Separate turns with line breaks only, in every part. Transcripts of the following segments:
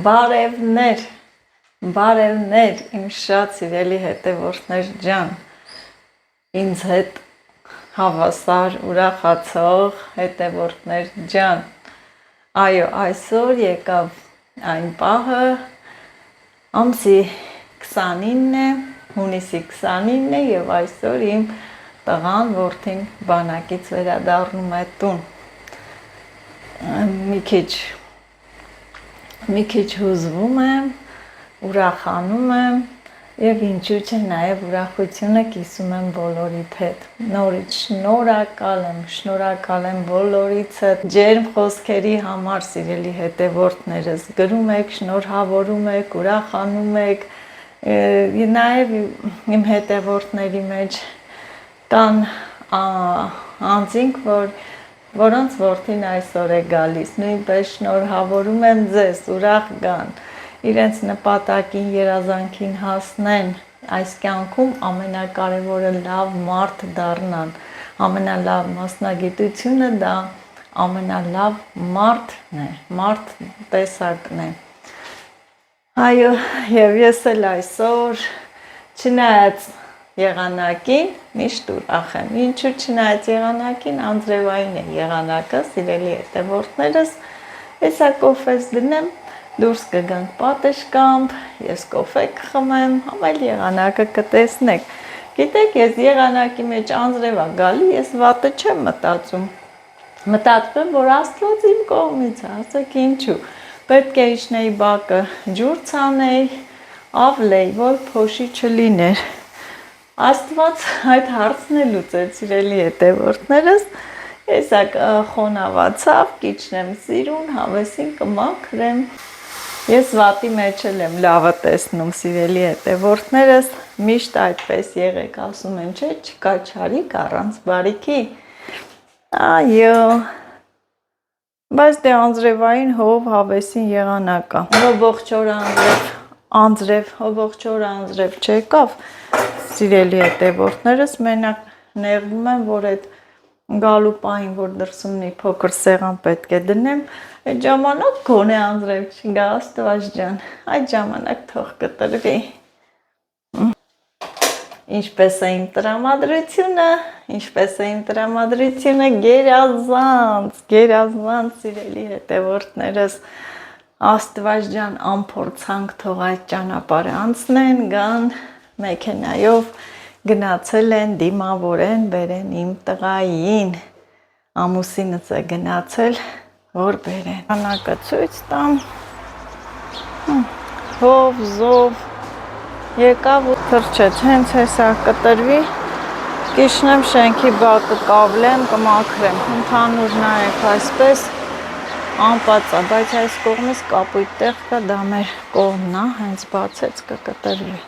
Բարևներ, բարևներ, իմ շատ սիրելի հետևորդներ ջան, ինձ հետ հավասար ուրախացող հետևորդներ ջան, այո, այսօր եկավ այն պահը, ամսի 29 է, հունիսի 29 է և այսօր իմ տղան որդին բանակից վերադառնում է տուն, մի քիչ հուզվում եմ, ուրախանում եմ և ինչու չէ նաև ուրախությունը կիսում եմ բոլորիդ հետ, նորից շնորհակալ եմ բոլորիցդ, ջերմ խոսքերի համար սիրելի հետևորդներս, գրում եք, շնորհավորում եք, ուրախանում եք, նաև իմ հետևորդների մեջ կան անձինք, որոնց որդին այսօր է գալիս, նույնպես շնորհավորում եմ ձեզ, ուրախ գան, իրենց նպատակին, երազանքին հասնեն, այս կյանքում ամենակարևորը լավ մարդ դառնան, ամենալավ մասնագիտությունը դա ամենալավ մարդն է, մարդ տեսակն է, այո, և ես էլ այսօր չնայած եղանակին միշտ ուրախ եմ, ինչու չնայած եղանակին անձրևային է եղանակը, սիրելի հետևորդներս, հեսա կոֆես դնեմ, դուրս կգանք պատշգամբ, ես կոֆե կխմեմ, ամել եղանակը կտեսնեք, գիտեք ես եղանակի մեջ անձրև է գալի, ես վատը չեմ մտածում, մտածում որ Աստված իմ կողմից է, ասեք ինչու, պետք է իջնեի բակը ջուր ցանեի, ավլեի, որ փոշի չլիներ, Աստված այդ հարցն է լուծել սիրելի հետևորդներս, հեսա խոնավացավ, կիջնեմ սիրուն, հավեսին կմաքրեմ, ես վատի մեջ եմ լավը տեսնում սիրելի հետևորդներս, միշտ այդպես եղեք, ասում են չէ, չկա չարիք առանց բարիքի, այո, բայց դե անձրևային հով հավեսին եղանակա, ողջ օր անձրև չեկավ, սիրելի հետևորդներս, մենակ նեղվում եմ, որ այդ գալու պահին, որ դրսում մի փոքր սեղան պետք է դնեմ, այդ ժամանակ գոնե անձրև չգա, Աստված ջան, այդ ժամանակ թող կտրվի, ինչպես է իմ տրամադրությունը, գերազանց սիրելի հետևորդներս, Աստված ջան անփորձանք թող այդ ճանապարհը անցնեն, գան, մեքենայով գնացել են, դիմավորեն, բերեն իմ տղային, ամուսինս է գնացել, որ բերեն, եղանակը ցույց տամ, հով, զով, եկավ ու թրջեց, հենց հեսա կտրվի, կիջնեմ շենքի բակը կավլեմ, կմաքրեմ, ընդհանուր նայեք այսպես, անպածա, բայց այս կողմից կապույտ տեղ կա, դա մեր կողմն է, հենց բացեց կկտրվի,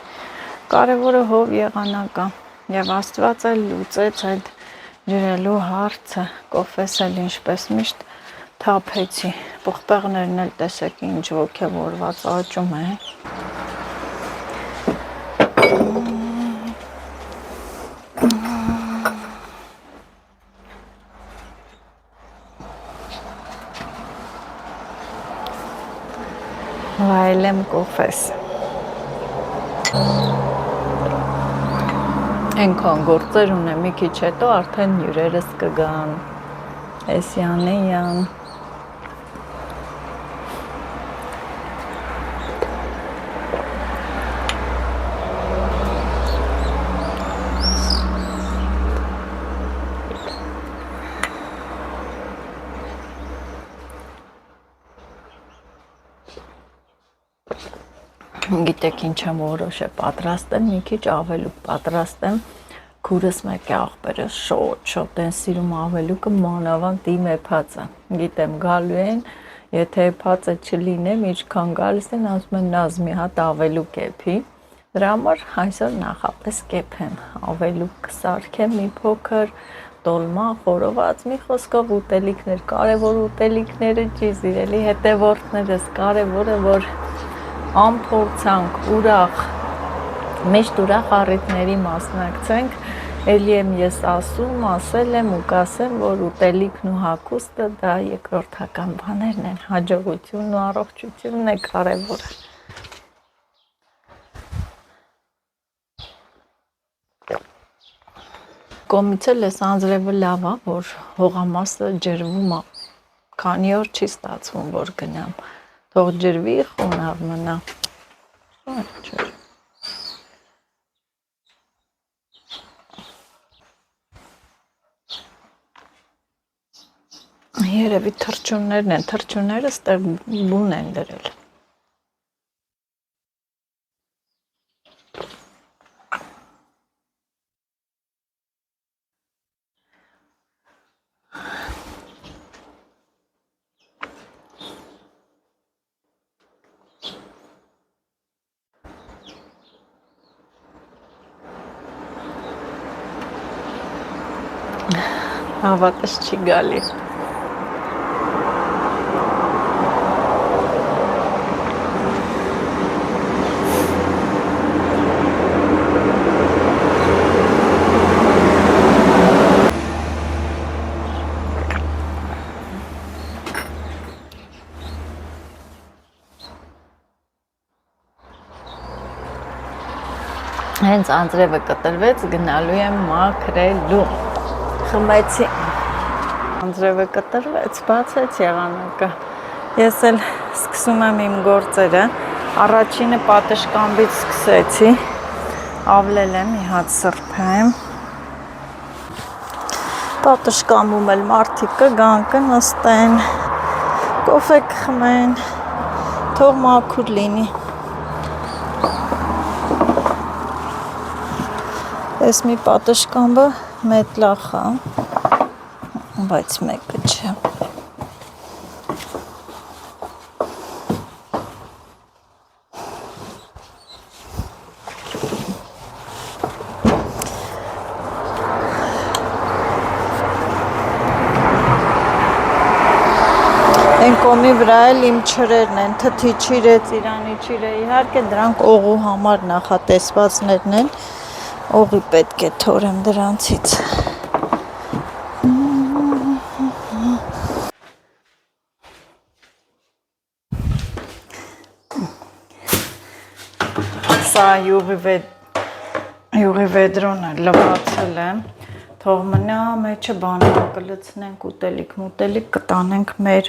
կարևորը հով եղանակա, և Աստված էլ լուծեց այդ ջրելու հարցը, կոֆես էլ ինչպես միշտ թափեցի, պղպեղներն էլ տեսեք ինչ ոգևորված աճում է, վայելեմ կոֆես, ենքան գործեր ունեմ, մի քիչ հետո արդեն հյուրերս կգան, ես յան, գիտեք ինչ եմ որոշը պատրաստեմ, մի քիչ ավելուկ պատրաստեմ, քուրս մեկ է աղբերս շոտ են սիրում ավելուկը մանավանդ իմ էփածը, գիտեմ գալու են, եթե էփածը չլինեմ, ինչքան գալիս են, ասում են նազ մի հատ ավելուկ էփի, դրա համար այսօր նախապես կեփեմ, ավելուկ կսարքեմ մի փոքր, տոլմա, խորոված, մի խոսքով ուտելիքներ, կարևոր ուտելիքները չի սիրելի հետևորդներս, կարևորը որ անփորձանք, ուրախ, միշտ ուրախ առիթների մասնակցենք Էլի եմ ես ասել եմ ու կասեմ, որ ուտելիքն ու հագուստը դա երկրորդական բաներն են, հաջողությունն ու առողջությունն է կարևորը։ Կողմից էլ էս անձրևը լավ է, որ հողամասը ջրվում է, քանի օր չի ստացվում, որ գնամ, թող ջրվի, խոնավ մնա։ Երևի թռչուններն են, թռչունները ստեղ բուն են դրել։ Հավատս չի գալի։ Հենց անձրևը կտրվեց, գնալու եմ մաքրելու։ Խմեցի։ Անձրևը կտրվեց, բացեց եղանակը։ Ես էլ սկսում եմ իմ գործերը։ Առաջինը պատշգամբից սկսեցի։ Ավլել եմ, մի հատ սրբեմ։ Պատշգամբում էլ մարդիկ կգան, կնստեն, կոֆե կխմեն, թող մաքուր լինի։ Ես մի պատշգամբը մետլախ է, բայց մեկը չէ։ Այն կոմի վրա էլ իմ չրերն են, թթի չիրե, ծիրանի չիրե, իհարկե դրանք օղու համար նախատեսվածներն են, օղի պետք է թորեմ դրանցից։ Սա յուղի վեդրոնը լվացել եմ, թող մնա, մեջը բանան կլցնենք, ուտելիք կտանենք մեր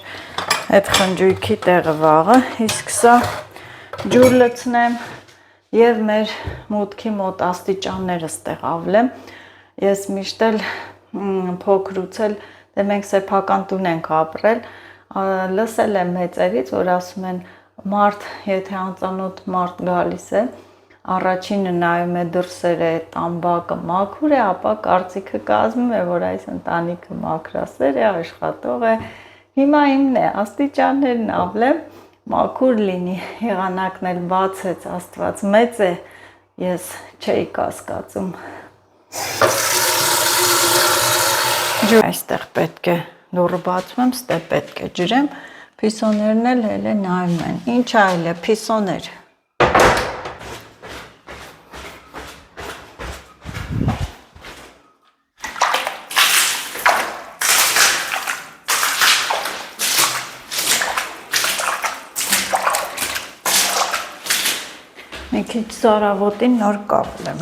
այդ խնջույքի տեղը վաղը, իսկ սա ջուր լցնեմ և մեր մուտքի մոտ աստիճանները ստեղ ավլեմ, ես միշտ էլ փոքրուց էլ, դե մենք սեփական տուն ենք ապրել, լսել եմ մեծերից, որ ասում են մարդ, եթե անծանոթ մարդ գալիս է, առաջինը նայում է դրսերը այդ ամբակը մաքուր է, ապա կարծիքը կազմում է, որ այս ընտանիքը մաքրասեր է, աշխատող է, հիմա իմն է, աստիճաններն ավլեմ, մաքուր լինի, եղանակն էլ բացեց, Աստված մեծ է, ես չէի կասկածում։ Այստեղ պետք է դուռը բացում եմ, ստե պետք է ջրեմ, փիսոներն էլ հելը նայում են, ինչ այլ է, փիսոներ։ Մի քիչ սարավոտին նոր կապլեմ։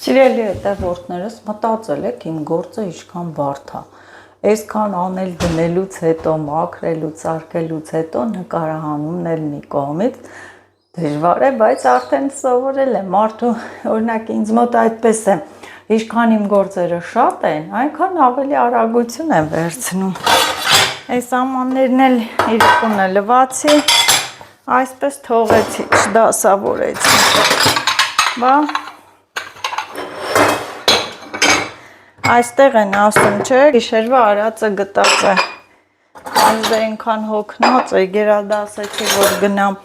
Սիրելի հետևորդներս, մտածել եք իմ գործը ինչքան բարդ է։ Այսքան անել դնելուց հետո, մաքրելուց, արկելուց հետո նկարահանումն էլ մի կողմից դժվար է, բայց արդեն սովորել եմ, մարդու օրինակ ինձ մոտ այդպես է, ինչքան իմ գործերը շատ են, այնքան ավելի արագություն եմ վերցնում։ Այս ամաններն էլ իրկունը լվացի, այսպես թողեցի, չդասավորեցի։ Բա այստեղ են ասում, չէ, գիշերվա արածը գտած է, Անձը այնքան հոգնած է, գերադասեցի, որ գնամ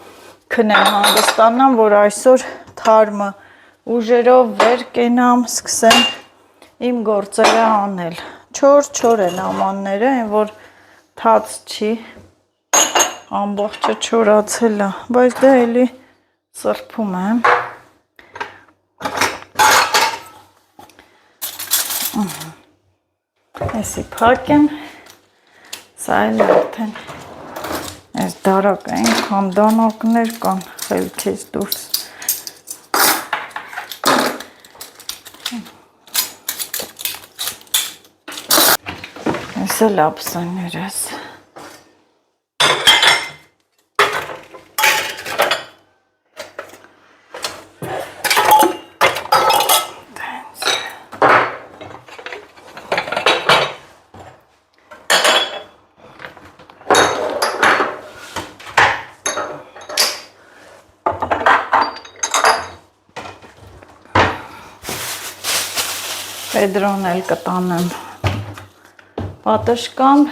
քնեմ հանգստանամ, որ այսօր թարմը ուժերով վեր կենամ, սկսեմ իմ գործերը անել։ Չոր են ամանները, այն որ թաց չի, ամբողջը չորացել է, բայց դա էլի սրբում եմ։ Էսի փակեմ, սա էլ արդեն այս դարակ այնքան դանակներ կան խելքից դուրս։ Այս էլ ափսեներս։ Պետրոն էլ կտանեմ պատշկամբ,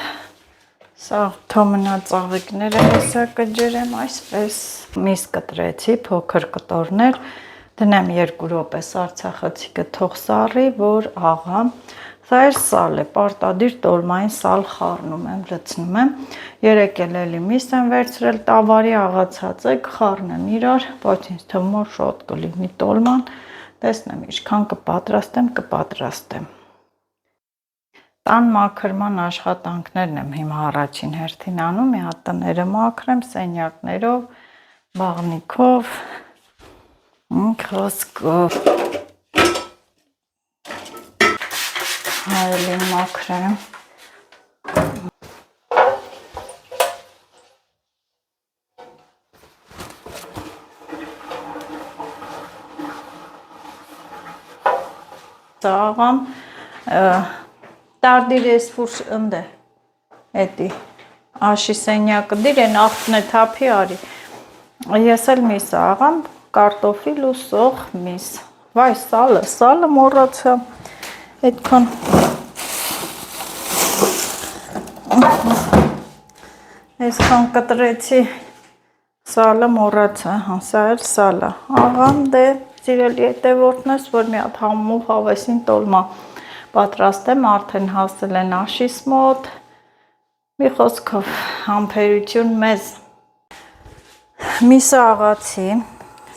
սա թոմնա ծաղիկները հեսա կջրեմ, այսպես միս կտրեցի, փոքր կտորներ, դնեմ 2 րոպե սարցախցիկը թող սառի, որ աղա, սա էր սալ է, պարտադիր տոլմային սալ խառնում եմ, լցնում եմ, 3 էլի միս եմ վերցրել, տավարի աղացած է, կխառնեմ իրար, բայց ինձ թվում է շոտ կլինի տոլման, տեսնեմ ինչքան կպատրաստեմ։ Տան մաքրման աշխատանքներն եմ հիմա առաջին հերթին անում, մի հատ տները մաքրեմ սենյակներով, բաղնիքով, խոսքով։ Այլին մաքրեմ։ Աղամ տարդիր ես ֆուրշ ընդ է, էտի, աշի սենյակը դիր են աղթն է թապի արի, ես էլ միս աղամ, կարտոֆիլ ու սող միս, վայ սալը մորացա, էդքան, այսքան կտրեցի, սալը մորացա, սա էլ սալը, աղամ դե, սիրելի հետևորդնես, որ մի հատ համով հավեսին տոլմա պատրաստեմ, արդեն հասել են աշիս մոտ, մի խոսքով համբերություն մեզ։ Միսը աղացի,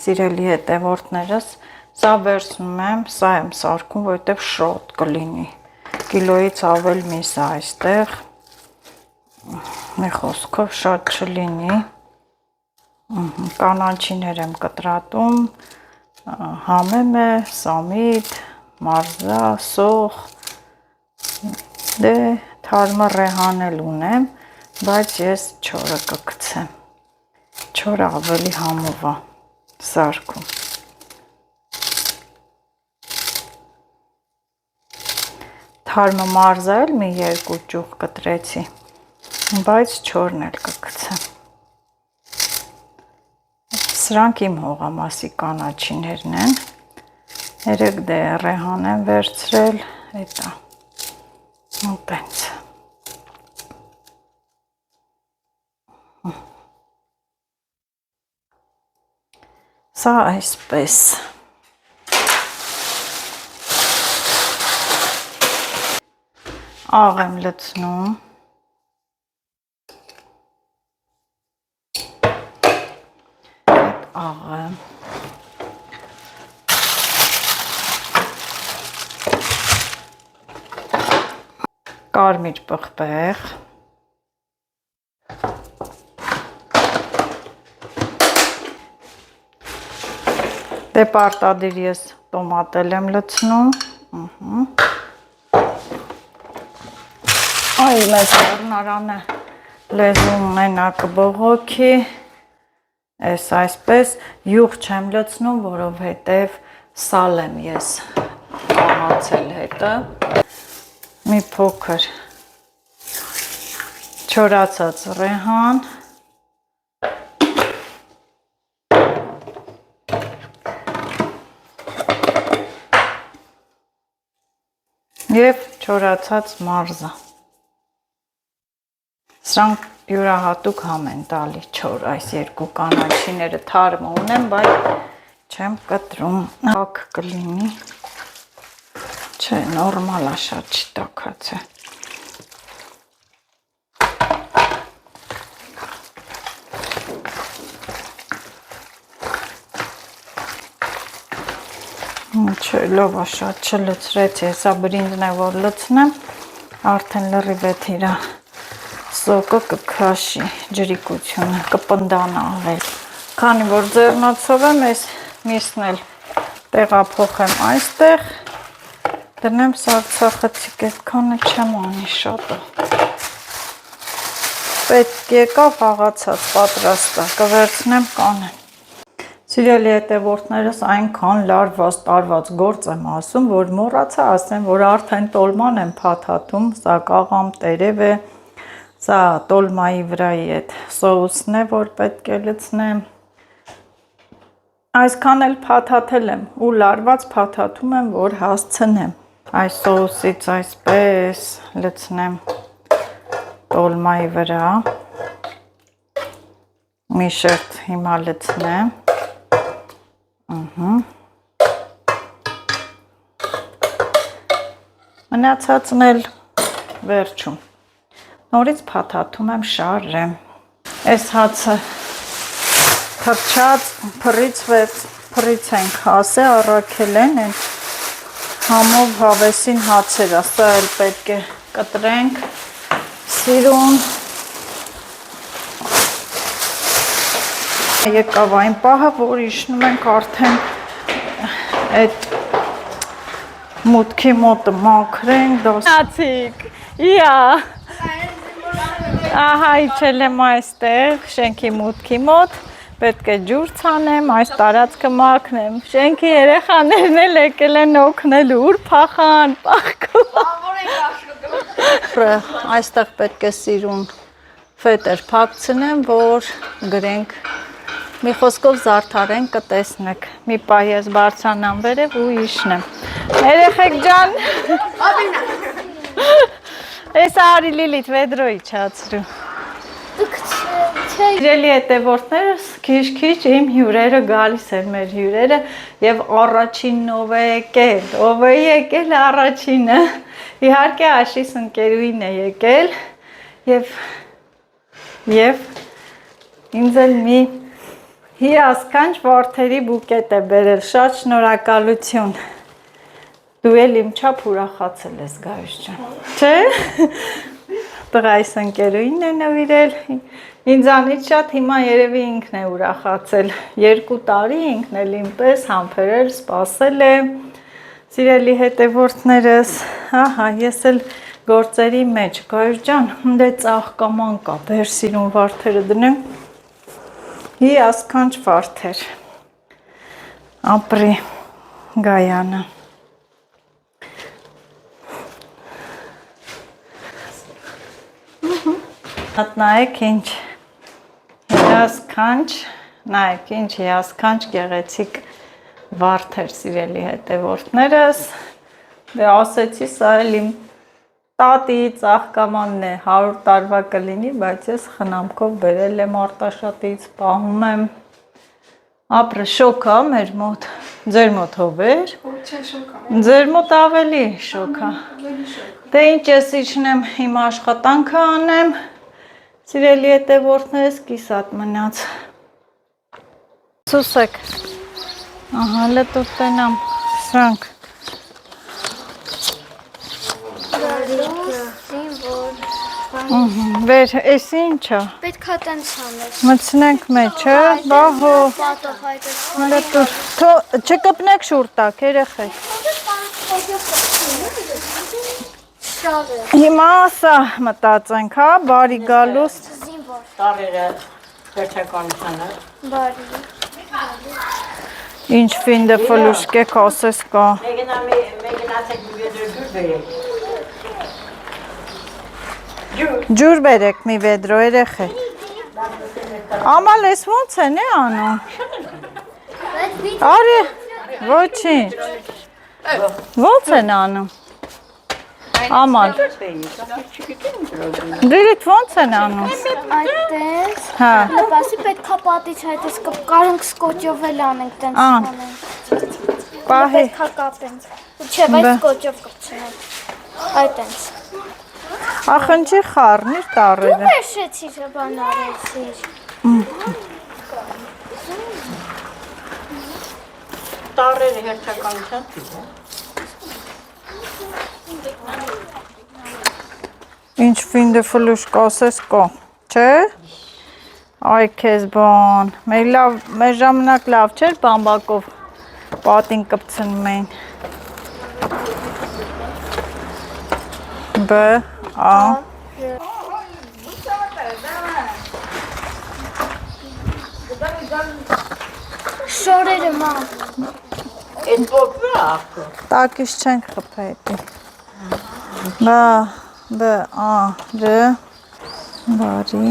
սիրելի հետևորդներս, սա վերցնում եմ, սա եմ սարքում, որտև շոտ կլինի, կիլոյից ավել միսը այստեղ, մի խոսքով շատ չլինի, կանաչիներ եմ կտրատում, համեմ է, սամիտ, մարզա, սող, դե թարմը ռեհան էլ ունեմ, բայց ես չորը կգցեմ, չորը ավելի համով է սարքում, թարմը մարզա էլ մի 2 ճուղ կտրեցի, բայց չորն էլ կգցեմ, սրանք իմ հողամասի կանաչիներն են, 3 դե ռեհան եմ վերցրել, հետա, ուտենց, սա այսպես, աղ եմ լցնում, աղը, կարմիր պղպեղ, դե պարտադիր ես տոմատել եմ լցնում, այ մեզ առնարանը լեզուն մենակը բողոքի, Այս այսպես յուղ չեմ լցնում, որովհետև սալ եմ ես աղացել հետը, մի փոքր չորացած ռեհան, և չորացած մարզը, Սրանք յուրահատուկ համ են տալի չոր, այս երկու կանաչիները թարմ ունեմ, բայց չեմ կտրում, հակ կլինի, չէ, նորմալ է, շատ չի տաքած է։ Չէ, լով է, շատ չլցրեց, հեսա բրինձն է, որ լցնեմ, արդեն լրիվ է իրա սոկը կքաշի, ջրիկությունը, կպնդանա ավել։ Քանի որ ձեռնոցով եմ, ես միսն էլ տեղափոխեմ այստեղ, դնեմ սարցախցիկ, այդքանը չեմ անի շատը։ Պետք եկավ աղացած, պատրաստ է, կվերցնեմ կանեմ։ Սիրելի հետևորդներս այնքան լարված տարված գործ եմ ասում, որ մոռացա ասեմ, որ արդեն տոլման եմ փաթաթում, սա կաղամ տերև է, սա տոլմայի վրայի այդ սոուսն է, որ պետք է լցնեմ։ Այսքան էլ փաթաթել եմ ու լարված փաթաթում եմ, որ հասցնեմ։ Այս սոուսից այսպես լցնեմ տոլմայի վրա։ Մի շերտ հիմա լցնեմ։ Մնացածն էլ վերջում։ Նորից փաթաթում եմ շարեմ։ Այս հացը թրջած, փռից ենք հասե, առաքել են համով հավեսին հացերը, սա էլ պետք է կտրենք, սիրուն։ Եկավ այն պահը, որ իշնում ենք արդեն այդ մուտքի մոտը մաքրենք, դասացիկ, իա, ահա իջել եմ այստեղ, շենքի մուտքի մոտ, պետք է ջուր ցանեմ, այս տարածքը մաքրեմ, շենքի երեխաներն էլ եկել են օգնելու, ուր փախան, պախկու։ Այստեղ պետք է սիրուն ֆետեր փակցնեմ, որ գրենք, մի խոսքով զարդարեն կտեսնեք, մի պահ ես բարձրանամ վերև ու իշնեմ։ Երեխեք ջան, ես արի Լիլիթ վեդրո իջացրու։ Իրելի հետևորդներս քիչ-քիչ իմ հյուրերը գալիս են մեր հյուրերը և առաջինն ով է եկել, ով է եկել առաջինը, իհարկե Աշիս ընկերուին է եկել և ինձ էլ մի հիասքանչ որդերի բուկետ է բերել, շատ շնորհակալություն, դու էլ իմ չափ ուրախացել ես Գայուշ ջան, չէ, տղայիս ընկերուին է նվիրել, ինձանից շատ հիմա երևի ինքն է ուրախացել, 2 տարի ինքն էլ իմ պես համբերել, սպասել է, սիրելի հետևորդներս, ահա, ես էլ գործերի մեջ, Գայուշ ջան, դե ծաղկաման կա, բեր սիրուն վարդերը դնեմ, հիասքանչ վարդեր, ապրի Գայանը։ Նայեք ինչ հիասքանչ գեղեցիկ վարդեր սիրելի հետևորդներս, դե ասեցի սա էլ իմ տատի ծաղկամանն է, 100 տարվա կլինի, բայց ես խնամքով բերել եմ Արտաշատից, պահում եմ, ապրը շոք է մեր մոտ, ձեր մոտ հովեր, ձեր մոտ ավելի շոք է, դե ինչ ես իջնեմ իմ աշխատանքը անեմ, սիրելի հետևորդներս կիսատ մնաց, սուսեք, ահա լետուր տենամ, սրանք, Վեր, ես ինչա? Պետք է տենց հանես։ Մտցնենք մեջը, բահո։ Չկպնեք շուրտակ, երեխեք։ Հիմա սա մտածենք, հա, բարի գալուս։ Տարերը վերջականությանը։ Բարի։ Ինչ ֆինդը ֆլուշկեք ասես կա։ Մեգնացեք մի վեդրո ջուր բերեք։ Ջուր բերեք մի վեդրո երեխեք։ Ամալ ես ոնց են է անում։ Արի, ոչինչ։ Ոնց են անում։ Ամալ։ Լիլիթ ոնց են անում։
Այդտենց։
Հա։
Լպասի պետքա պատից այդպես կարանք սկոճով էլ անենք տենց անենք։
Պահի։
Պետքա կապենք։ Չէ, բայց սկոճով կպցնենք։ Այդտենց։
Ախնջի խառնիր
Դու
տառերը։
վերշեցիր բան արեցիր։
Տարերը հերթականության
Ինչ ֆինդը ֆլուշ կասես կա, չէ։ Այ քեզ բան։ Մեր ժամանակ լավ չէր բամբակով պատին կպցնում էին։ Բ Ա
Շորերը մա։
Այդ բոքվա աղկը
Տակից չենք խփեի։ Բ Ա Ր Բարի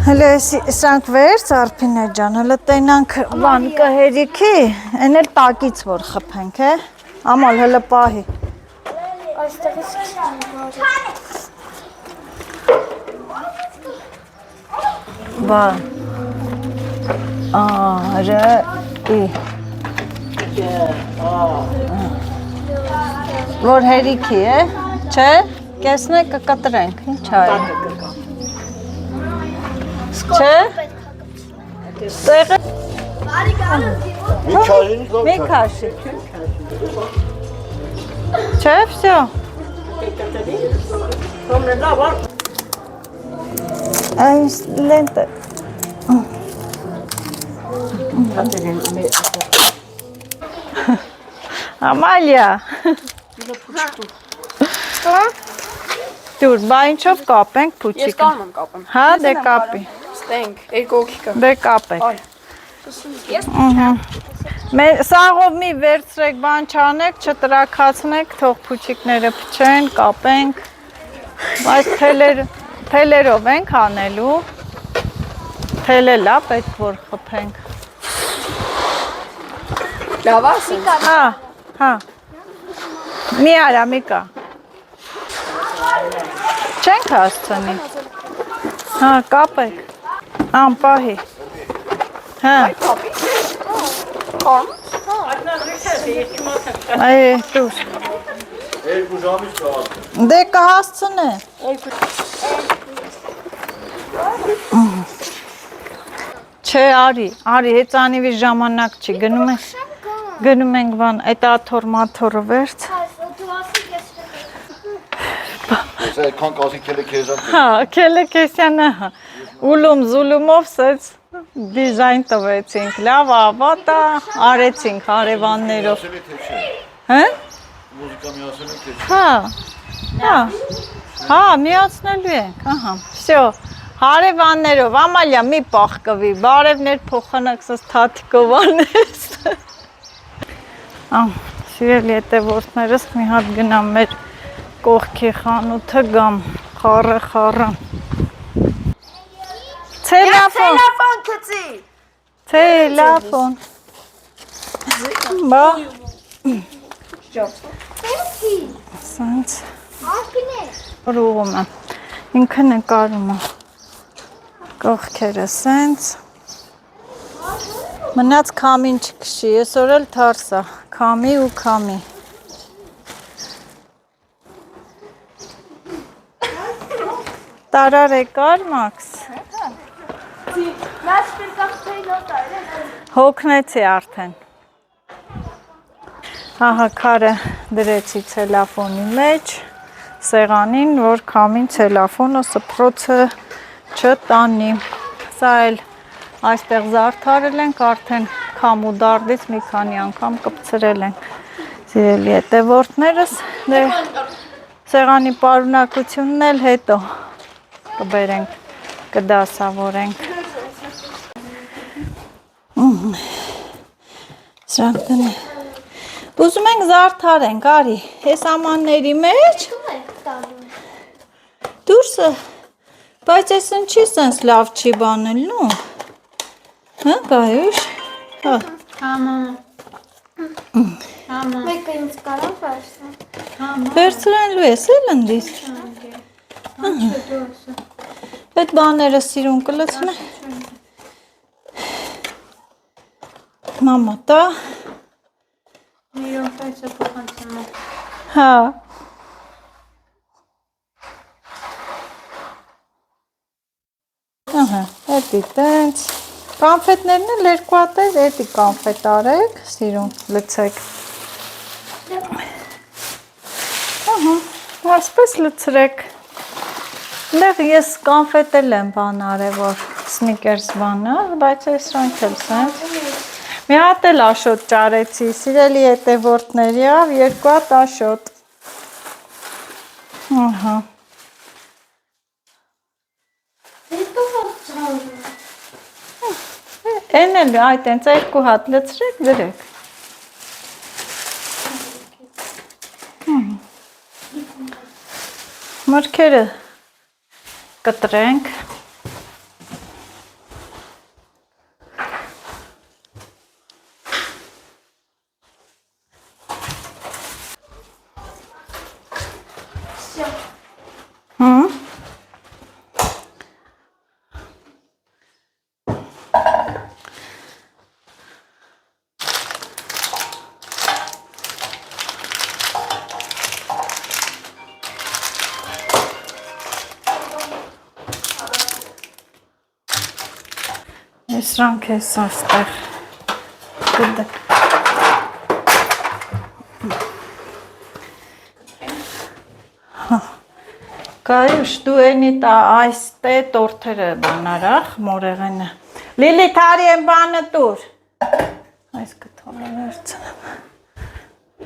Հələ սրանք վերց Արփինե ջան, հələ տենանք բան կհերիքի, այն էլ տակից որ խփենք, է։ Ամալ հələ պահի։
Այստեղից
Բա Ա Ր Ի Որ հերիքի է, չէ։ Կեսնե կկտրենք, ինչ այ։ Չէ։ Տեղը մի քաշի։ Չէ, всё։ Այս լենտը։ Ամալիա։ Դուր, բա ինչով կապենք փուչիկը։
Ես կարող եմ կապեմ։
Հա, դե կապի։
Ստենք, երկու հոգի կա։
Դե կապեք։ Սաղով մի վերցրեք, բան չանեք, չտրակացնեք, թող փուչիկները փչեն, կապենք։ Բայց թելերով ենք անելու։ Թելել է պետք որ խփենք։
Լավ ասենք։
Հա, հա։ Մի արա, մի կա։ Չենք հասցնի։ Հա, կապեք։ Անպահի։ Հա։ Այ, դուր։
Երկու ժամից կհասնի։
Դե կհասցնե։ Չէ, արի, հեծանիվի ժամանակ չի, գնում ենք բան, այդ աթոր մաթորը վերց։
Ես այդքան կասի քելը քեզան։
Հա, քելը քեսյանը, ուլում զուլումով սեց դիզայն տվեցինք, լավ ավատա, արեցինք հարևաններով։ Հա?
Մուզիկա միացել ենք թե չէ։
Հա, հա, միացնելու ենք, ահա, всё, հարևաններով, Ամալիա մի պախկվի, բարևներ փոխանակսս թաթիկով անես։ Սիրելի հետևորդներս, մի հատ գնամ մեր կողքի խանութը գամ, խառը։ Ցելաֆոն,
գծի։
ցելաֆոն։ Բա։ Սանց։ Ռուղում եմ, ինքը նկարում եմ, կողքերը սենց, մնաց կամին չքշի, եսօր էլ թարսա, կամի ու կամի։ Տարար եկար, Մաքս։ Հոգնեցի արդեն։ Ահա քարը դրեցի ցելաֆոնի մեջ, սեղանին, որ կամին ցելաֆոնը սփռոցը չտանի։ Սա էլ այստեղ զարդարել ենք, արդեն քամու դարդից մի քանի անգամ կպցրել ենք։ Սիրելի հետևորդներս, դե սեղանի պարունակությունն էլ հետո կբերենք, կդասավորենք։ Սրանք տնի։ Ուզում ենք զարդարենք, արի, ես ամանների մեջ, դուրսը Բայց ես ինչի սենց լավ չի բանելու։ Հա, գայուշ։ Հա։
Մեկը ինձ կարա վերցնել։
Վերցրելու ես էլ ընդիս։ Այդ բաները սիրուն կլցնե։ Մամա, տա։ Հա։ Ահա, էդի տենց։ Կանֆետներն էլ երկու հատ է, էդի կանֆետ արեք, սիրուն լցեք։ Ահա, այսպես լցրեք։ Դեղ ես կանֆետ էլ եմ բան արել, որ սնիկերս բանը, բայց այս rank էլ սենց։ Մի հատ էլ աշոտ ճարեցի, սիրելի հետևորդների, երկու հատ աշոտ։ Ահա։ Են էլ այդ ենց երկու հատ լցրեք, դրեք։ Մրգերը կտրենք։ Սրանք ես աստեղ գուդը Կայուշ, դու ենի տա այս տե տորթերը բանարախ մորեղենը Լիլի թարի են բանը տուր Այս կթոլը վերցնեմ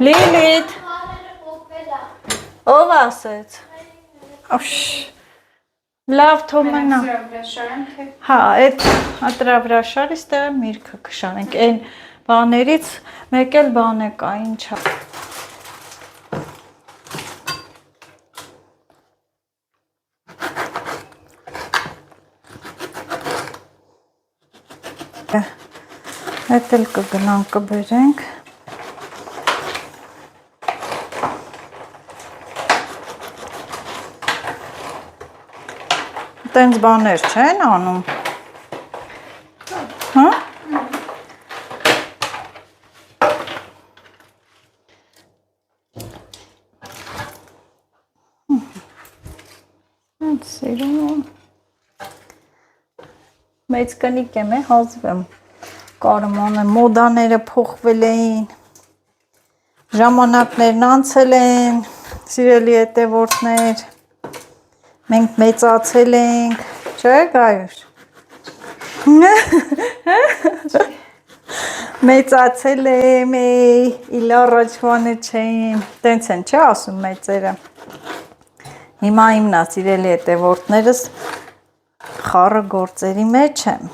Լիլիտ Ով ասեց Օշ Լավ թոմնա Հա, այդ ատրավրաշարից տեղը միրգը կշանենք Այն բաներից մեկ էլ բան է կա, ինչա Այդ էլ կգնան կբերենք Տենց բաներ չեն անում Հա? Այդ սիրում Մեծ կնիկ եմ հազվեմ Կարման է մոդաները փոխվել էին Ժամանակներն անցել են Սիրելի հետևորդներ Մենք մեծացել ենք, չէ գայուր, մեծացել եմ, իլ առաջվանը չեին, տենց են չէ ասում մեծերը, հիմա իմնա սիրելի հետևորդներս խառը գործերի մեջ եմ,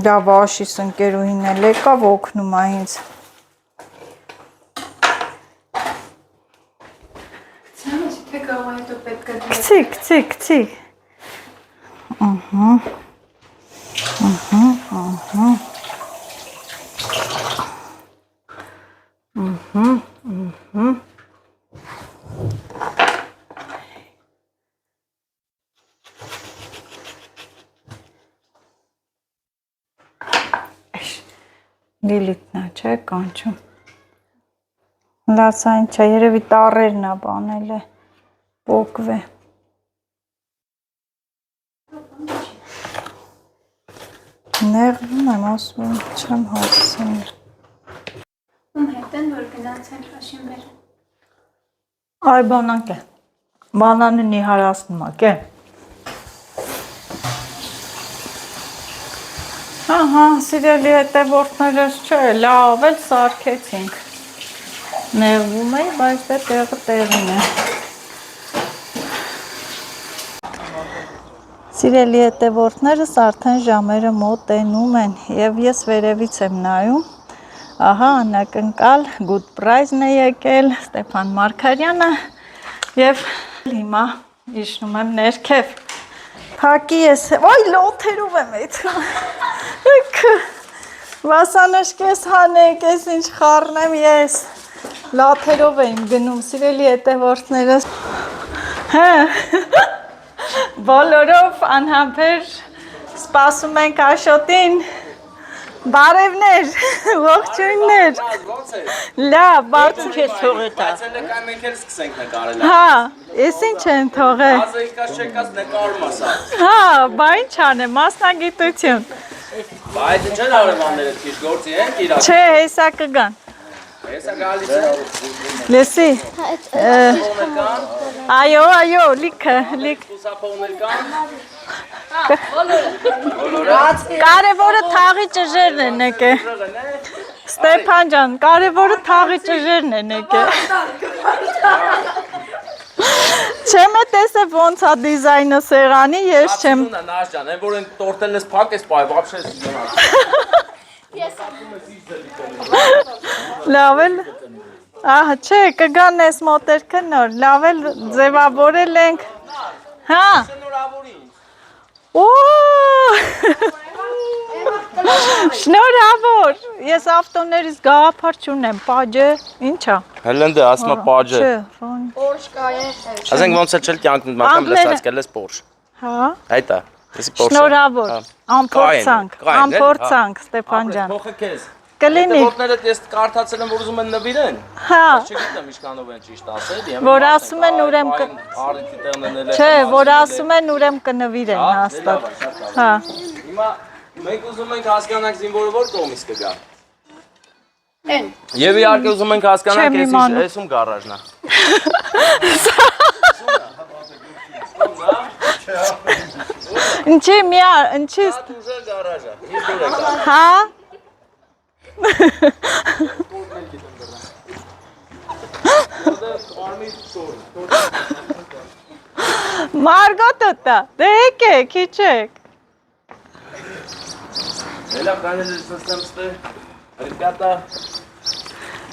դա վաշիս ընկերուհին էլ եկավ օգնում է ինձ, Քցի Լիլիթն է, չէ, կանչում Լասային չէ, երևի տառերն է բանել է Պոկվե Նեղվում եմ ասում, չեմ հասցնել
Ում հետ են, որ գնացել հաշին բեր
Այ բանանք է, բանանին իհարասնում ակ է Ահա, սիրելի հետևորդներս չէ, լավ էլ սարքեցինք Նեղվում էի, բայց դե տեղը տեղին է Սիրելի հետևորդներս արդեն ժամերը մոտենում են և ես վերևից եմ նայում Ահա անակնկալ Good Prize-ն է եկել Ստեփան Մարգարյանը Եվ հիմա իջնում եմ ներքև։ Փակի ես, ոյ լոթերով եմ այդքան։ Վասանշկես հանեք, ես ինչ խառնեմ ես։ Լաթերով եմ գնում, սիրելի հետևորդներս։ Հա։ Բոլորով անհամբեր սպասում ենք Աշոտին։ Բարևներ, ողջույններ։ Լավ, բարձր
Քեզ թողե տա։
Ցելական մենք էլ սկսենք նկարել։
Հա, ես ինչ են թողել։
Ազգայիկած չեկած նկարում ասա։
Հա, բա ինչ անեմ, մասնագիտություն։
Բայց ինչ են արևանները քիչ գործի են իրար։
Չէ, հեսա կգան։
Հեսա գալիս է։
Լսի։ Այո, այո, լիքը։
Խուսափողներ կան։
Կարևորը թաղի ճժերն են եկե։ Ստեփան ջան, կարևորը թաղի ճժերն են եկե։ Չեմ է տեսել ոնց է դիզայնը սեղանի, ես չեմ։
Նաշ ջան, այն որ են տորտել ես փակ ես պայ, вообще
Լավ էլ։ Ահա, չէ, կգան ես մոտերքը նոր, լավ էլ ձևավորել ենք։ Հա։ Օ! Շնորհավոր։ Ես ավտոներից գաղափար չունեմ, պաջը, ինչա։
Հելենդը ասма պաջը։
Չէ,
Porsche կայեն։
Ասենք ոնց էլ կյանքում մակամ լսած կելես Porsche։
հա։
Հայտա։ Էսի Porsche։
Շնորհավոր։ Ամփորձանք, Ստեփան ջան։
Փոխը քեզ։
Կլինի։
Հետևորդները ես կարդացել եմ որ ուզում են նվիրեն։
Հա,
Չգիտեմ ինչքանով են ճիշտ ասել։
որ ասում են ուրեմն
Արիթի տեղնել է։
Չէ, որ ասում են ուրեմն կնվիրեն հաստատ։ Հա։
Հիմա մենք ուզում ենք հասկանանք զինվորը որ կողմից կգա։
Են։
Եվ իհարկե ուզում ենք հասկանանք
Չեմ իմանում։
էսում գարաժն է։
Ինչի՞ ինչի՞։
Ուժը գարաժը։ Ինչ դուր եկա։
Հա։ Մարգոտոտա, դե եկեք, իջեք։
Էլա կանել սստեմստը։ Ռեբята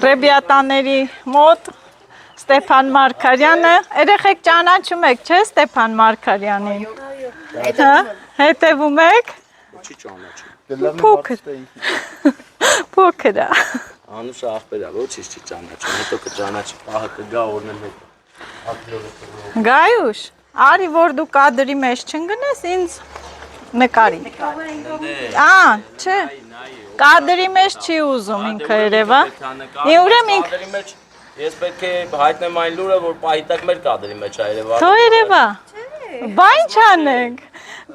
Ռեբյատաների մոտ Ստեփան Մարգարյանը, երեխեք ճանաչում եք, չէ՞ Ստեփան Մարգարյանին։ Հա, հետևում եք։
չի ճանաչում։
Փոքր։ Փոքր է։
Անուշը ախպեր է, ոչինչ չի ճանաչում։ Հետո կճանաչի, պահը կգա օրնել հետ։
Գայուշ, արի որ դու կադրի մեջ չընկնես, ինձ նկարի։ Չէ։ Կադրի մեջ չի ուզում ինքը երևա։ Ուրեմն ինքը
կադրի մեջ ես պետք է հայտնեմ այն լուրը, որ պահի տակ մեր կադրի մեջ է երևա։
թո երևա։ Բա ինչ անենք։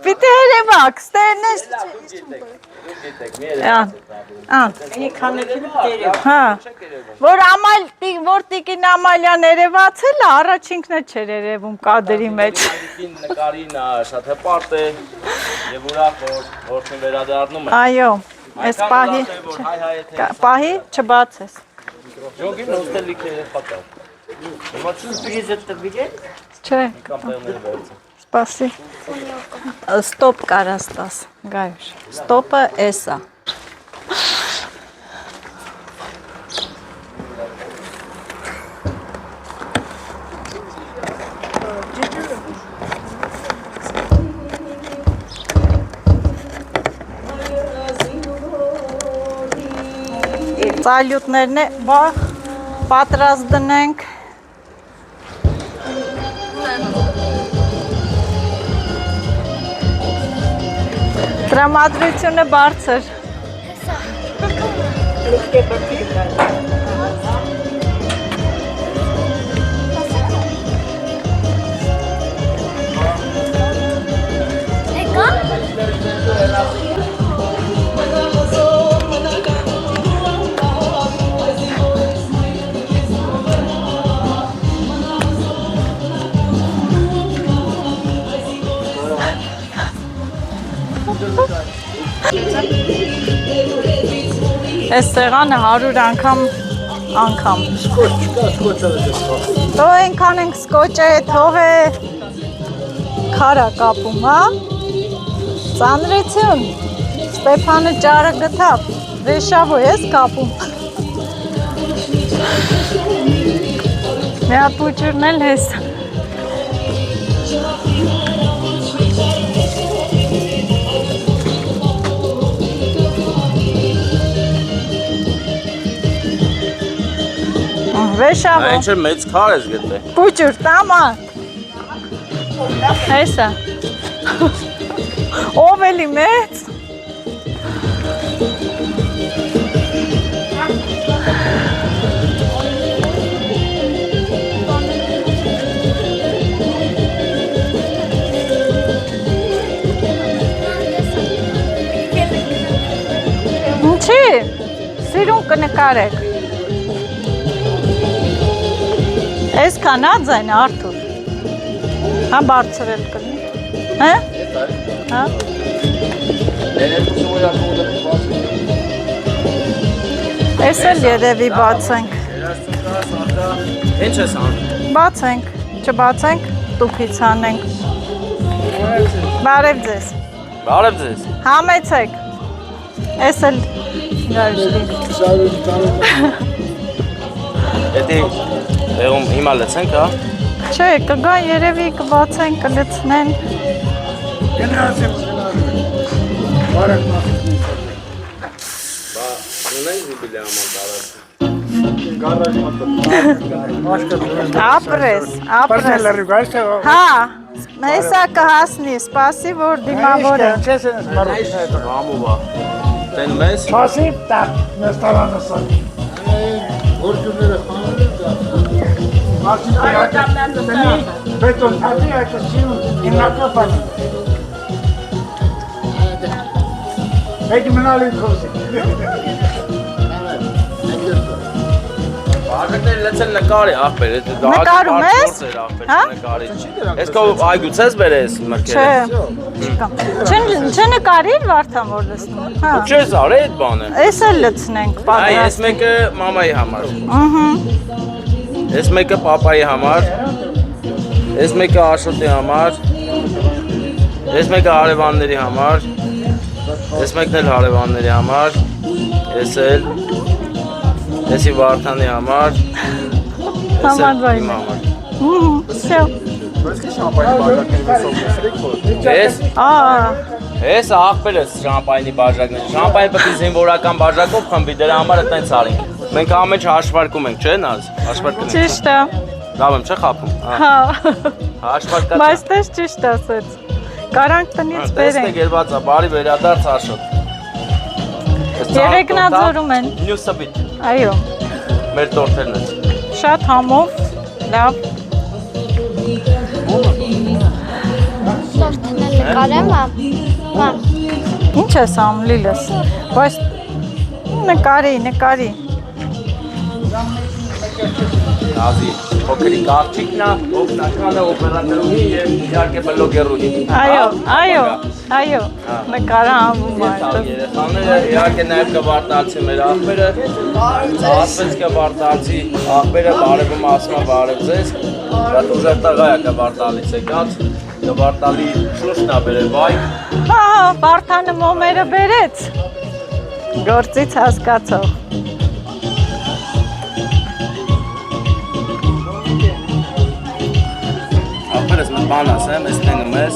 Պիտի երևաք, ստերնես։
Ինի քանեցին դերև։
Հա։ Որ տիկին Ամալյան երևացել է, առաջինքն չէր երևում կադրի մեջ։
Տիկին նկարին է, շատ հպարտ է եւ ուրախ որ որդին վերադառնում է։
Այո, այս պահի պահի չբացես։
Ժոգին հոստելի կերպակա։
Ոչինչ պրիզը տվիրե։
Չէ,
Կամ տեղները վերցին։
սպասի։ Ստոպ կարաս տաս, Գայուշ։ Ստոպը էս է։ Ծալյուտներն է, բա պատրաստ դնենք։ Տրամադրությունը բարձր։
Եկա։
Այս սեղանը 100 անգամ։ Դո ենքան ենք սկոճը թող է քարա կապում, հա։ Ծանրություն։ Ստեփանը ճարը գտավ, վեշավո ես կապում։ Մի հատ փուչուրն էլ հես։ Վեշավո։
Այն չէ մեծ քար ես գտե։
Պուճուր, տամա։ Հեսա։ Ով էլի մեծ։ Ինչի, սիրուն կնկարեք։ Ես կանած են արդուր։ Հա բարձրել կնի։ Հա? Հա? Ես էլ երևի բացենք։
Ինչ ես անում։
Բացենք, չբացենք, տուփից անենք։ Բարև ձեզ։
Բարև ձեզ։
Համեցեք։ Ես էլ գարիշտի։
Էդի եղում հիմա լցենք, հա։
Չէ, կգան երևի կբացեն, կլցնեն։
Ունենք զիբիլի համար
Ապրես, ապրես։ Հա, հեսա կհասնի, սպասի, որ դիմավոր է։
Համովա։ Տենում ես։
Spasibo, tak, nestarano se. Beton, a ti hai sido in una capa. Vedi menale così.
Աղետներ լեցել նկարի աղբեր,
Նկարում ես? Հա?
նկարի։ Ես քո այգուց ես բերես մրկել։
Չէ, չկամ։ Չնկարիր Վարդան, որ լցնում։ Հա։
Չես արի այդ բանը։
Էս էլ լցնենք
Այ
պատրաստ։
ես մեկը մամայի համար։
Ահա։
Ես մեկը պապայի համար։ Ես մեկը Աշոտի համար։ Ես մեկը հարևանների համար։ Ես մեկն էլ հարևանների համար։ Ես էլ Եսի Վարդանի համար։
Համաձայն եմ։ Всё։
Ես
Ահա։
Ես աղբեր ես շամպայնի բաժակներ։ Շամպայնը պետք է զինվորական բաժակով խմբի, դրա համար է տենց արինք։ Մենք ամեն ինչ հաշվարկում ենք, չէ՞ նազ։ Հաշվարկում ենք։
Ճիշտ է։
Լավ եմ, չէ՞ խափում։
Հա։
Հաշվարկած։
Բայց դες ճիշտ ասեց։ Կարանք տնից
Տեսք
բերենք։
ելված է, բարի վերադարձ Աշոտ։
Երեքնաձորում են։
Նյուսաբիտ։
Այո։
Մեր տորթերն ես։
Շատ համով, լավ։
Սորտնել նկարեմ, մա։
Ինչ ես անում Լիլս։ Բայց նկարի։
Ազի, փոքրիկ աղջիկն է, օգնականը, օպերատորուհի եւ իհարկե բլոգերուհի։
Այո, նկարը անում է։
Երեխաները իհարկե նաեւ կվարտացի մեր աղբերը, ասպես կվարտացի աղբերը բարևում ասում է բարև ձեզ, բայց ուժեղ տղա է կվարտալից եկած, կվարտալի շուշն է բերել վայ։
Հա, Վարդանը մոմերը բերեց։ Գործից հասկացող։
Աղբերս մի բան ասեմ, ես տենում ես։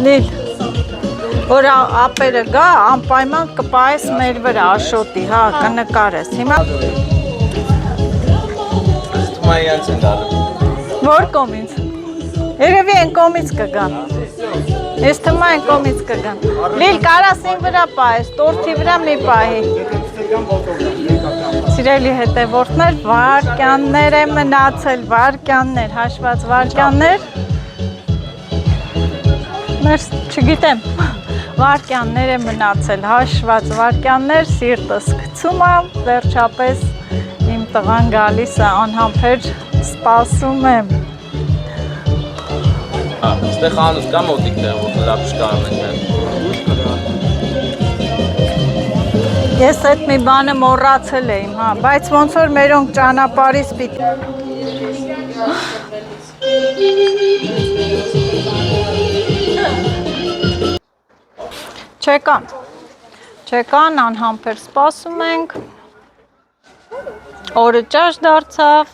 Լիլ, որ ապերը գա, անպայման կպայես մեր վրա Աշոտի, հա, կնկարես։ Հիմա
Թումայյանց են դալու։
որ կողմից։ Երևի են կողմից կգան։ Ես թվում են կողմից կգան։ Լիլ, կարաս իմ վրա պայես, տորթի վրա մի պահի։ Սիրելի հետևորդներ, վարկյաններ է մնացել, վարկյաններ, հաշված վարկյաններ։ Մերս, չգիտեմ, վարկյաններ է մնացել, հաշված վարկյաններ, սիրտս գցում է, վերջապես իմ տղան գալիս է, անհամբեր սպասում եմ։
Ստեղ խանութ կա մոտիկ տեղ, որ լապշ կանենք։
Ես այդ մի բանը մոռացել եմ, հա, բայց ոնց որ մերոնք ճանապարհից պիտի։ Չեկան, անհամբեր սպասում ենք։ Օրը ճաշ դարձավ,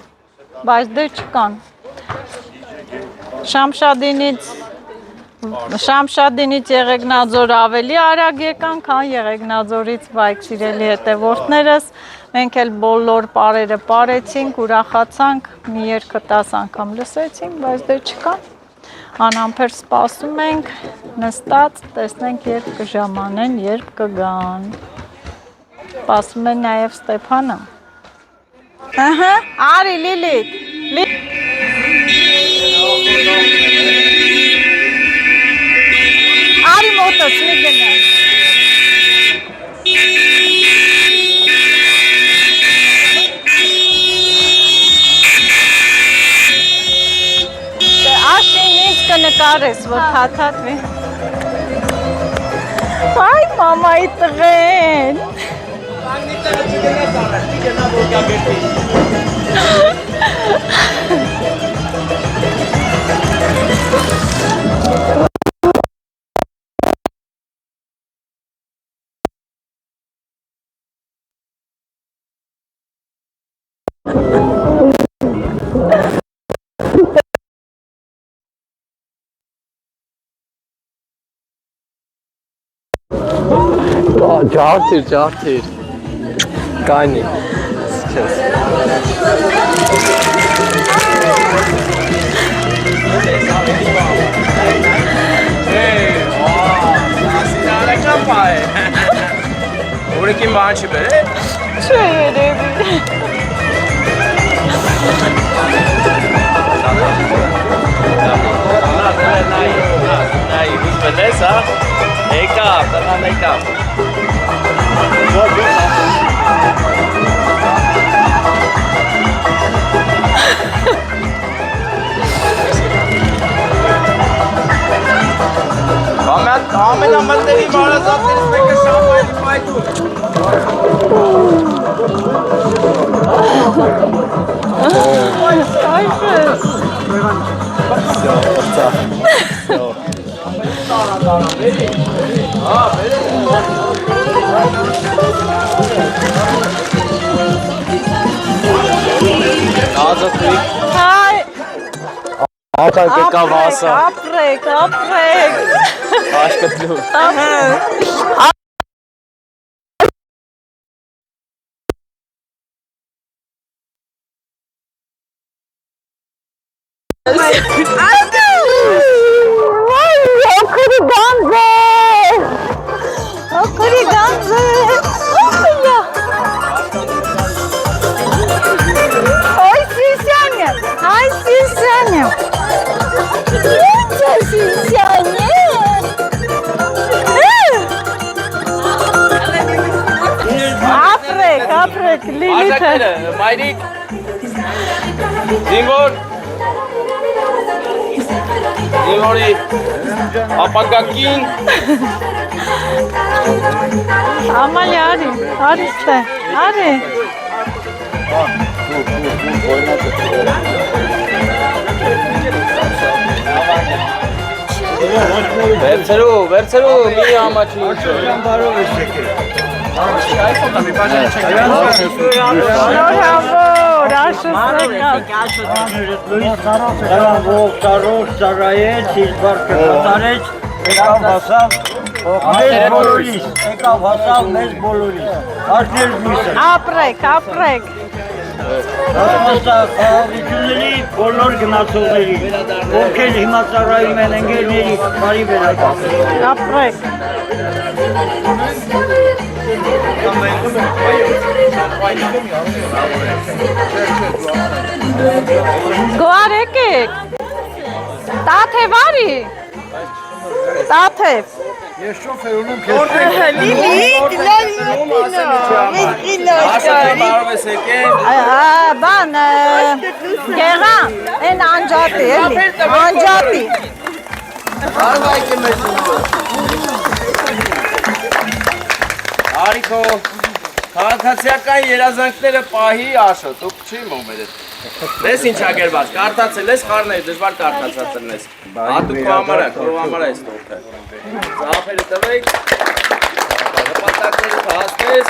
բայց դե չկան։ Շամշադինից Եղեգնաձոր ավելի արագ եկան, քան Եղեգնաձորից Վայք, սիրելի հետևորդներս, Մենք էլ բոլոր պարերը պարեցինք, ուրախացանք, մի երկը 10 անգամ լսեցինք, բայց դե չկա։ Անհամբեր սպասում ենք, նստած, տեսնենք երբ կժամանեն, երբ կգան։ Սպասում է նաև Ստեփանը։ Ահա, արի Լիլիթ։ Արի մոտս մի գնա։ Աշին ինձ կնկարես, որ թաթաթվի։ Այ մամայի տղեն։
Ջարդիր։ Կանի։ Սկես։ Ուրիկին բան չի բեր է։
Չէ երևի։
Նայ, ուզվել ես, հա։ Եկավ, տնան եկավ։ Ամենամտերի մարազատներից մեկը շամպայնի պայթում։
Հայ,
Ական կեկավ ասա։
ապրեք։
Աշկտլու։
Օքրի գանձե։ Ay Sisanya. Ապրեք, Լիլիթը։
Մայրիկ։ Զինվորի ապակակին։
Ամալի արի ստե, արի։
Վերցրու, մի ամաչի ինչու։
Բարով ես եկել։
Նորհավոր, աշուսրեկած։
Տարով ծառայեց, իր բարկը կատարեց, եկավ հասավ մեզ բոլորիս, արդներ գույսը։
Ապրեք։
Խաղաղությունների բոլոր գնացողների, ովքեր հիմա ծառայում են ընկերների, բարի վերականգ։
Ապրեք։ Գոհար եկեք։ Տաթև արի։ Տաթև։
Ես շոֆեր ունեմ քեզ։
Բարով ես եկել։
Բան, գեղան, են անջատի, էլի, անջատի։
Արվայք է մեզ ուզոր։ Արիքո, քաղաքացիական երազանքները պահի աշո, դուք չի մոմերդ։ Դես ինչ ագերված, կարդացել ես խարն ես, դժվար կարդացածել ես։ Հատուկ համար է, քրով համար է ես տողքը։ Զապերը տվեք, նպատակները հասնես,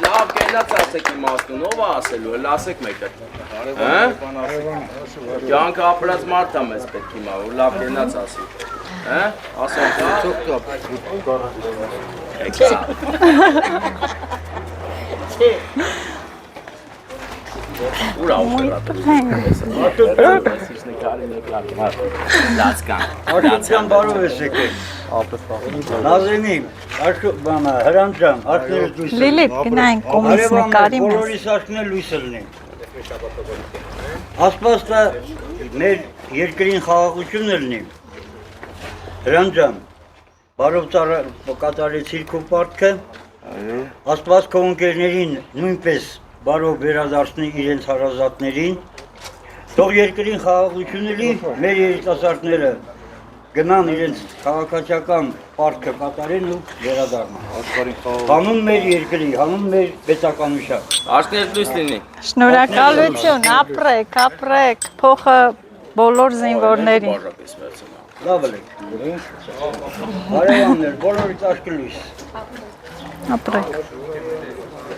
լավ կենաց ասեք իմ ասնուն, ով է ասելու, հլ ասեք մեկը։ Կյանքը ապրած մարդ եմ ես պետք հիմա, որ լավ կենաց ասի։ Ասոն կա։ Ուրա ուտելա։ Լացկան։
Աշոտյան բարով ես եկել։ Նազենի, բանը, հրանջան, աշները լույս է։
Լիլիթ, գնային կոմից նկարի մեզ։
Բոլորիս աշները լույս լինի։ Ասպաստա մեր երկրին խաղաղություն լինի։ Հրանջան, բարով կատարեցիր քո պարտքը։ Աստված քո ընկերներին նույնպես բարով վերադարձնի իրենց հարազատներին։ Թող երկրին խաղաղություն լինի, մեր երիտասարդները գնան իրենց քաղաքացիական պարտքը կատարեն ու վերադառնան։ Հանուն մեր երկրի, հանուն մեր պետականության։
Աշկներ լույս լինի։
Շնորհակալություն, ապրեք, փոխը բոլոր զինվորներին։
Լավ եք։ Բարևաններ, բոլորից աշկը լույս։
Ապրեք։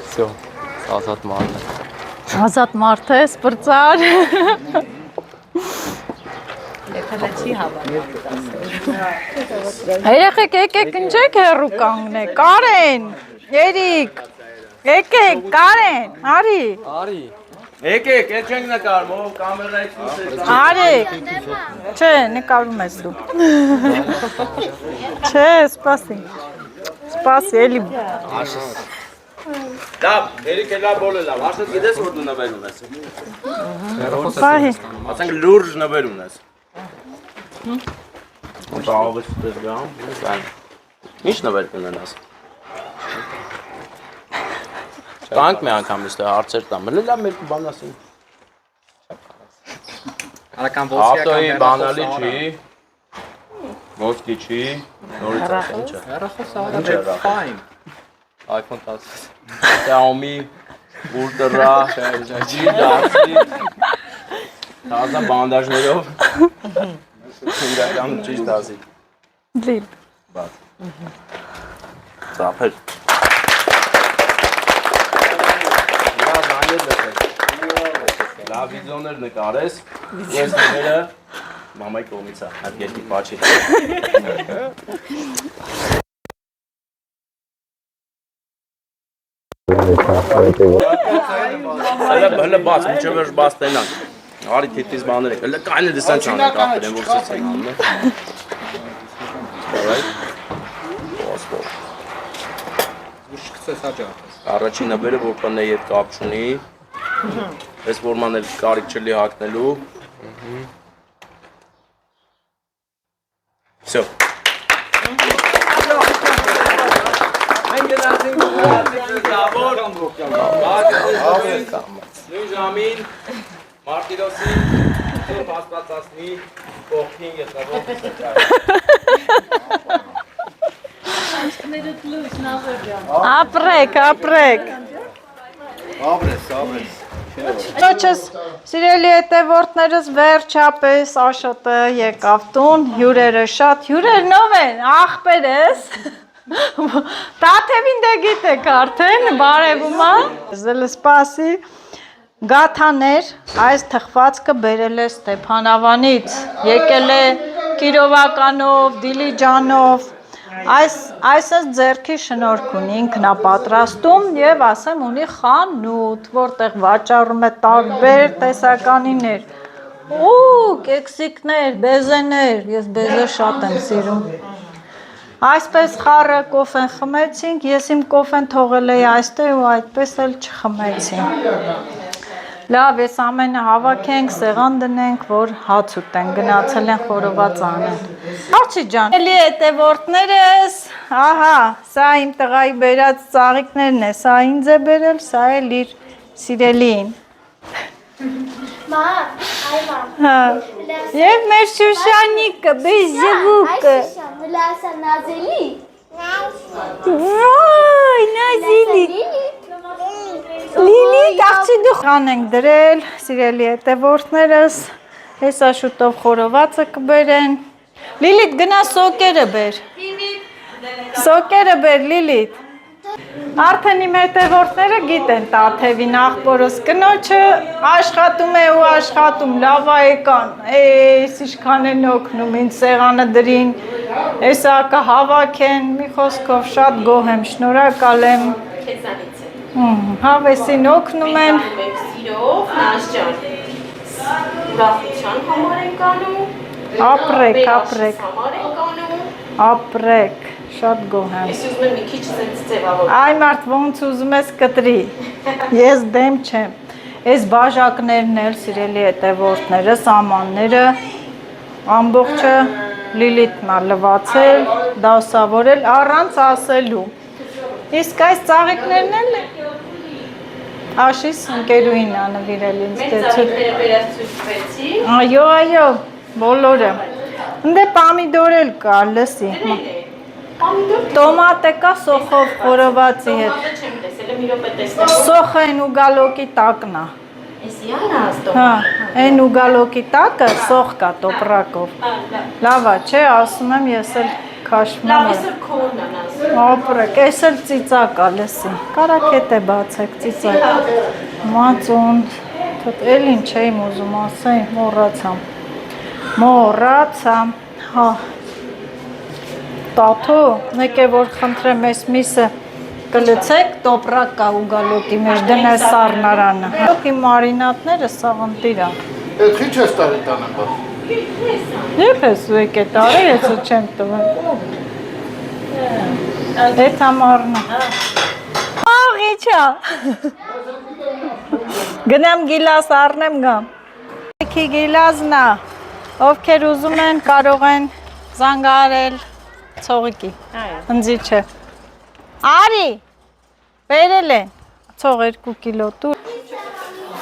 Всё, ազատ մարդ է։
Ազատ մարդ է, սպրծար։ Երեխեք, եկեք ընջեք հեռու կանգնեք, Կարեն, Երիկ, եկեք, Կարեն, արի,
Եկեք, այդ չենք նկարում, ով կամերայից լույս է։
արեք, չէ, նկարում ես դու, չէ, սպասի, էլի,
Լավ, երիք է լավ բոլը լավ, արդեն գիտես որ դու նվեր ունես։
պահի,
Ասենք լուրջ նվեր ունես։ Բաղավես դες գամ, ինչ նվեր կունենաս։ Կանք մի անգամ իստե հարցեր տամ, լավ մեր բան ասին։ Ավտոյի բանալի չի, ոսկի չի, նորից ասեն չէ։ Ինչ է ռախոս։ iPhone 10, Xiaomi, Ultra, G-Darcy, թազա բանդաժներով, իրականում ճիշտ ասի։
լիլ,
Ծափեր։ Լավ վիդեոներ նկարես, ես նվերը մամայի կողմից է, այդ երկի պաչի։ Հələ բաց, մինչև վերջ բաց տենանք։ Արի թիթիզ բաներ եք, հələ կայն է դիսան չանենք ապեր են, որ սից են անում է։ Առաջին նվերը, որ պնե ետ կապ չունի, ես որման էլ կարիք չլի հակնելու։ Всё։ Նույն ժամին, մարտիրոսին, պասպացասնի, կողքին ետնավոր սեքար։
ապրեք,
Abrես։
Ճոչս, սիրելի հետևորդներս վերջապես Աշոտը եկավ տուն, հյուրերը նով են, աղբեր ես, Տաթևին դե գիտեք արդեն, բարևում է, զելը սպասի, գաթաներ, այս թխվածքը բերել է Ստեփանավանից, եկել է Կիրովականով, Դիլիջանով, այսը ձեռքի շնորհք ունի, ինքն է պատրաստում եւ ասեմ ունի խանութ, որտեղ վաճառում է տարբեր տեսականիներ, կեքսիկներ, բեզեներ, ես բեզե շատ եմ սիրում, այսպես խառը կոֆեն խմեցինք, ես իմ կոֆեն թողել էի այստեղ ու այդպես էլ չխմեցին, լավ ես ամենը հավաքենք, սեղան դնենք, որ հաց ուտենք, գնացել են խորոված անեն, Արչի ջան, էլի հետևորդներս, ահա, սա իմ տղայի բերած ծաղիկներն է, սա ինձ է բերել, սա էլ իր սիրելին, Եվ մեր Շուշանիկը, բես ժվուկը, Ոյ, նազիլի, Լիլիթ, աղջի դու խան ենք դրել, սիրելի հետևորդներս, հեսա շուտով խորովածը կբերեն, Լիլիթ գնա սոկերը բեր, Լիլիթ, արդեն իմ հետևորդները գիտեն Տաթևին աղբորս կնոջը աշխատում է ու աշխատում, լավա եկան, էս իշքան են օգնում, ինձ սեղանը դրին, հեսա կհավաքեն, մի խոսքով շատ գոհ եմ, շնորհակալ եմ, Հավեսին օգնում են։
Մենք սիրով, Նանց ջան։ Ուրախության համար ենք անում։
Ապրեք,
Վերաշից համար ենք անում։
ապրեք, շատ գոհ եմ։
Ես ուզում եմ մի քիչ sense ձևավոր։
Այ մարդ ոնց ուզում ես կտրի։ Ես դեմ չեմ։ Այս բաժակներն էլ սիրելի հետևորդները, սամանները ամբողջը Լիլիթն է լվացել, դասավորել առանց ասելու։ Իսկ այս ծաղիկներն էլ Աշիս ընկերուին է նվիրել ինձ
Մենք
դեցու։
ծաղիկները վերացուցվեցի։
Այո, բոլորը։ Ընդ պամիդոր էլ կա, լսի։
Պամիդոր
Տոմատը կա սոխով խորովածի հետ։
տոմատը չեմ տեսել, մի րոպե տեսնեմ։
Սոխեն ու գալոկի տակն է։
Էսի անա
Հա,
ստոմատը։
այն ու գալոկի տակը սոխ կա տոպրակով։ Լավ է, չէ, ասում եմ ես էլ քաշվում
Լավ,
եմ։
այսօր քորն անաս։
Ապրեք, այս էլ ծիծակ է, լսի։ Կարակ հետ է բացեք ծիծակ։ Մածուն, թոտ էլ ինչ եմ ուզում ասեի, մոռացամ։ Հա։ Տաթո, մեկ է որ խնդրեմ այս միսը կլցեք, տոպրակ կա ու գալոկի մեջ դնես սառնարանը։ Գալոկի մարինատները սաղընտիր է։
Այդ քիչ ես տարի տանը բա։
Երբ ես ու եկե տարի, ես ու չեմ տվել։ Էդ համարնա։ Աղիչա։ Գնամ գիլաս առնեմ գամ։ Եկի գիլազնա, ովքեր ուզում են կարող են զանգարել ցողիկի։ Ընձի չէ։ Արի, բերել են, ցող 2 կիլո տուր։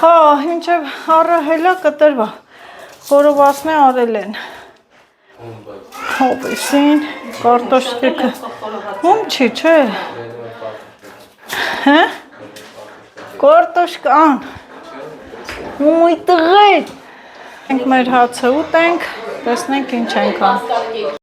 Հա, ինչև առահելա կտրվա, խորովածնե արել են։ Հոպեսին, կարտոշկեքը, հում չի, չէ։ Հա, կարտոշկ ան, ոյ տղետ։ Ենք մեր հացը ուտենք, տեսնենք ինչ ենք ան։